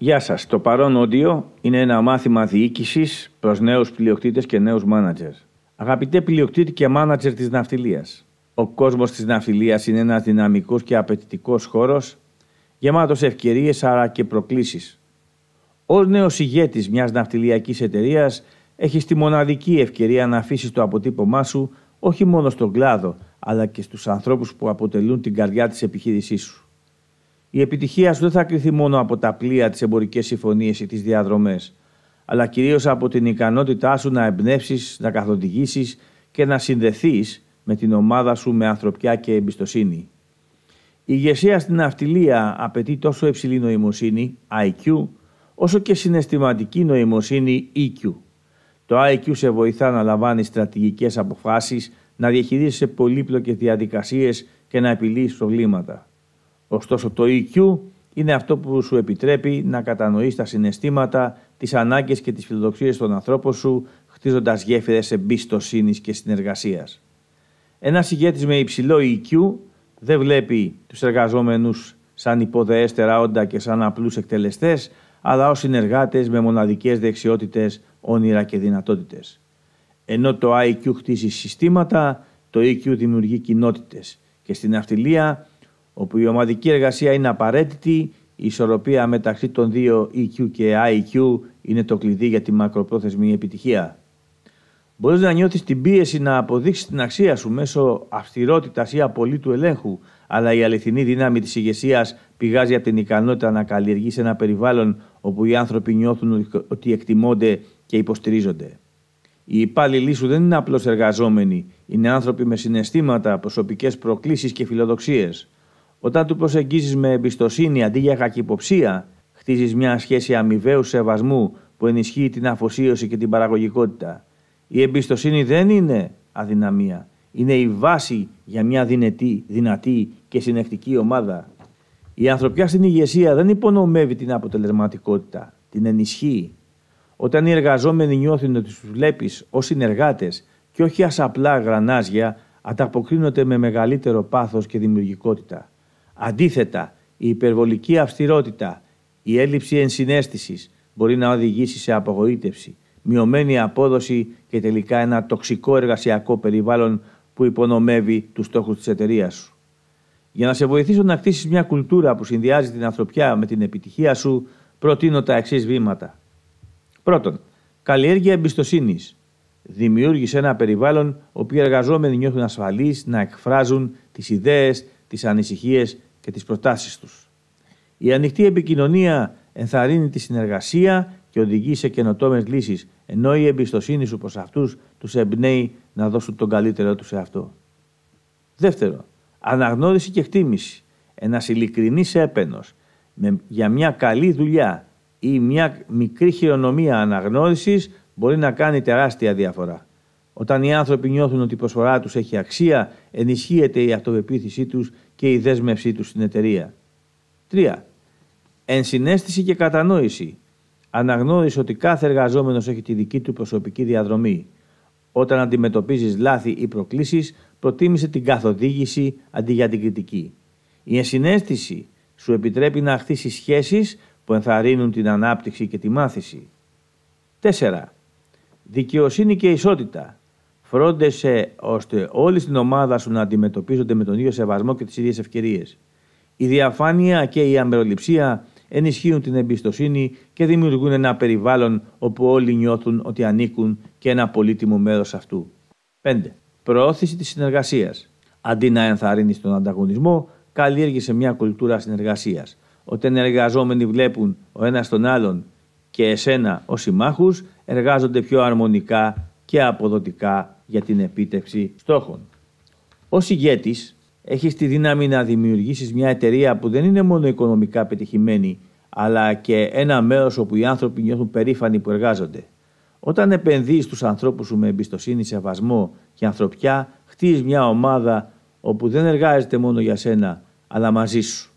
Γεια σας. Το παρόν όντιο είναι ένα μάθημα διοίκησης προς νέους πλειοκτήτες και νέους μάνατζερ. Αγαπητέ πλειοκτήτη και μάνατζερ της ναυτιλίας, ο κόσμος της ναυτιλίας είναι ένας δυναμικός και απαιτητικός χώρος, γεμάτος ευκαιρίες αλλά και προκλήσεις. Ως νέος ηγέτης μιας ναυτιλιακής εταιρείας, έχεις τη μοναδική ευκαιρία να αφήσεις το αποτύπωμά σου όχι μόνο στον κλάδο, αλλά και στους ανθρώπους που αποτελούν την καρδιά της επιχείρησής σου. Η επιτυχία σου δεν θα κριθεί μόνο από τα πλοία, τις εμπορικές συμφωνίες ή τις διαδρομές, αλλά κυρίως από την ικανότητά σου να εμπνεύσεις, να καθοδηγήσεις και να συνδεθείς με την ομάδα σου με ανθρωπιά και εμπιστοσύνη. Η ηγεσία στην ναυτιλία απαιτεί τόσο υψηλή νοημοσύνη, IQ, όσο και συναισθηματική νοημοσύνη, EQ. Το IQ σε βοηθά να λαμβάνεις στρατηγικές αποφάσεις, να διαχειρίζεσαι πολύπλοκες διαδικασίες και να επιλύσεις προβλήματα. Ωστόσο το EQ είναι αυτό που σου επιτρέπει να κατανοείς τα συναισθήματα, τις ανάγκες και τις φιλοδοξίες των ανθρώπων σου, χτίζοντας γέφυρες εμπιστοσύνης και συνεργασίας. Ένας ηγέτης με υψηλό EQ δεν βλέπει τους εργαζόμενους σαν υποδεέστερα όντα και σαν απλούς εκτελεστές, αλλά ως συνεργάτες με μοναδικές δεξιότητες, όνειρα και δυνατότητες. Ενώ το IQ χτίζει συστήματα, το EQ δημιουργεί κοινότητες. Και στην ναυτιλία, όπου η ομαδική εργασία είναι απαραίτητη, η ισορροπία μεταξύ των δύο EQ και IQ είναι το κλειδί για τη μακροπρόθεσμη επιτυχία. Μπορείς να νιώθεις την πίεση να αποδείξεις την αξία σου μέσω αυστηρότητας ή απολύτου ελέγχου, αλλά η αληθινή δύναμη της ηγεσίας πηγάζει από την ικανότητα να καλλιεργείς ένα περιβάλλον όπου οι άνθρωποι νιώθουν ότι εκτιμώνται και υποστηρίζονται. Οι υπάλληλοι σου δεν είναι απλώς εργαζόμενοι, είναι άνθρωποι με συναισθήματα, προσωπικές προκλήσεις και φιλοδοξίες. Όταν του προσεγγίζεις με εμπιστοσύνη αντί για κακυποψία, χτίζεις μια σχέση αμοιβαίου σεβασμού που ενισχύει την αφοσίωση και την παραγωγικότητα. Η εμπιστοσύνη δεν είναι αδυναμία, είναι η βάση για μια δυνατή και συνεκτική ομάδα. Η ανθρωπιά στην ηγεσία δεν υπονομεύει την αποτελεσματικότητα, την ενισχύει. Όταν οι εργαζόμενοι νιώθουν ότι τους βλέπεις ως συνεργάτες και όχι ως απλά γρανάζια, ανταποκρίνονται με μεγαλύτερο πάθος και δημιουργικότητα. Αντίθετα, η υπερβολική αυστηρότητα, η έλλειψη ενσυναίσθησης μπορεί να οδηγήσει σε απογοήτευση, μειωμένη απόδοση και τελικά ένα τοξικό εργασιακό περιβάλλον που υπονομεύει τους στόχους της εταιρείας σου. Για να σε βοηθήσω να χτίσεις μια κουλτούρα που συνδυάζει την ανθρωπιά με την επιτυχία σου, προτείνω τα εξής βήματα. Πρώτον, καλλιέργεια εμπιστοσύνης. Δημιούργησε ένα περιβάλλον όπου οι εργαζόμενοι νιώθουν ασφαλείς να εκφράζουν τις ιδέες, τις ανησυχίες και τις προτάσεις τους. Η ανοιχτή επικοινωνία ενθαρρύνει τη συνεργασία και οδηγεί σε καινοτόμες λύσεις, ενώ η εμπιστοσύνη σου προς αυτούς τους εμπνέει να δώσουν τον καλύτερό τους σε αυτό. Δεύτερο, αναγνώριση και εκτίμηση. Ένας ειλικρινής έπαινος για μια καλή δουλειά ή μια μικρή χειρονομία αναγνώρισης μπορεί να κάνει τεράστια διαφορά. Όταν οι άνθρωποι νιώθουν ότι η προσφορά τους έχει αξία, ενισχύεται η αυτοπεποίθησή τους και η δέσμευσή τους στην εταιρεία. 3. Ενσυναίσθηση και κατανόηση. Αναγνώρισε ότι κάθε εργαζόμενος έχει τη δική του προσωπική διαδρομή. Όταν αντιμετωπίζεις λάθη ή προκλήσεις, προτίμησε την καθοδήγηση αντί για την κριτική. Η ενσυναίσθηση σου επιτρέπει να χτίσεις σχέσεις που ενθαρρύνουν την ανάπτυξη και τη μάθηση. 4. Δικαιοσύνη και ισότητα. Φρόντισε ώστε όλοι στην ομάδα σου να αντιμετωπίζονται με τον ίδιο σεβασμό και τις ίδιες ευκαιρίες. Η διαφάνεια και η αμεροληψία ενισχύουν την εμπιστοσύνη και δημιουργούν ένα περιβάλλον όπου όλοι νιώθουν ότι ανήκουν και ένα πολύτιμο μέρος αυτού. 5. Προώθηση της συνεργασίας. Αντί να ενθαρρύνεις τον ανταγωνισμό, καλλιέργησε μια κουλτούρα συνεργασίας. Όταν οι εργαζόμενοι βλέπουν ο ένας τον άλλον και εσένα ως συμμάχους, εργάζονται πιο αρμονικά και αποδοτικά για την επίτευξη στόχων. Ως ηγέτης, έχεις τη δύναμη να δημιουργήσεις μια εταιρεία που δεν είναι μόνο οικονομικά πετυχημένη, αλλά και ένα μέρος όπου οι άνθρωποι νιώθουν περήφανοι που εργάζονται. Όταν επενδύεις στους ανθρώπους σου με εμπιστοσύνη, σεβασμό και ανθρωπιά, χτίζεις μια ομάδα όπου δεν εργάζεται μόνο για σένα, αλλά μαζί σου.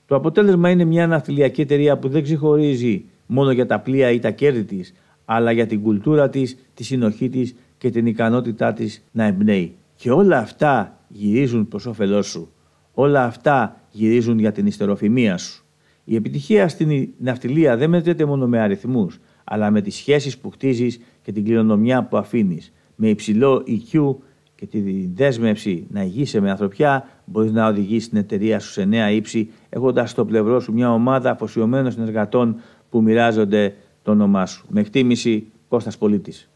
Το αποτέλεσμα είναι μια ναυτιλιακή εταιρεία που δεν ξεχωρίζει μόνο για τα πλοία ή τα κέρδη της, αλλά για την κουλτούρα της, τη συνοχή της και την ικανότητά της να εμπνέει. Και όλα αυτά γυρίζουν προς όφελός σου. Όλα αυτά γυρίζουν για την ιστεροφημία σου. Η επιτυχία στην ναυτιλία δεν μετρείται μόνο με αριθμούς, αλλά με τις σχέσεις που χτίζεις και την κληρονομιά που αφήνεις. Με υψηλό EQ και τη δέσμευση να ηγείσαι με ανθρωπιά, μπορείς να οδηγήσεις την εταιρεία σου σε νέα ύψη, έχοντας στο πλευρό σου μια ομάδα αφοσιωμένων συνεργατών που μοιράζονται το όνομά σου. Με εκτίμηση, Κώστας Πολίτης.